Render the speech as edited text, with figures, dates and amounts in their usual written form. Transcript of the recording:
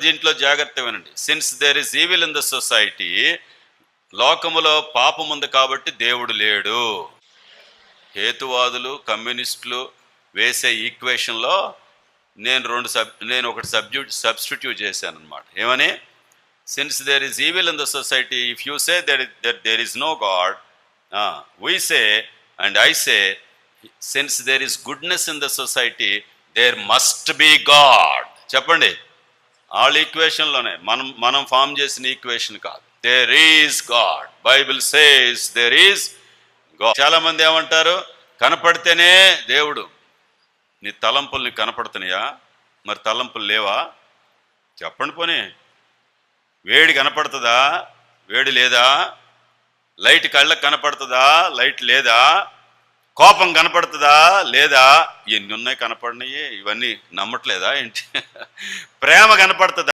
దీంట్లో జాగ్రత్త వినండి. Since there is evil in the society, లోకములో పాపం ఉంది కాబట్టి దేవుడు లేడు. హేతువాదులు కమ్యూనిస్టులు వేసే ఈక్వేషన్లో నేను ఒకటి సబ్స్టిట్యూట్ చేశాను అనమాట. ఏమని? Since there is evil in the society, if you say there is no God, we say and I say since there is goodness in the society there must be God. చెప్పండి. All ఈక్వేషన్లోనే మనం form చేసిన equation కాదు. There is God. Bible says there is God. చాలా మంది ఏమంటారు? కనపడితేనే దేవుడు. నీ తలంపులు నీకు కనపడుతున్నాయా? మరి తలంపులు లేవా? చెప్పండి. పోనీ వేడి కనపడుతుందా? వేడి లేదా? లైట్ కళ్ళకు కనపడుతుందా? లైట్ లేదా? కోపం కనపడుతుందా? లేదా? ఎన్ని ఉన్నాయి కనపడినాయి? ఇవన్నీ నమ్మట్లేదా ఏంటి? ప్రేమ కనపడుతుందా?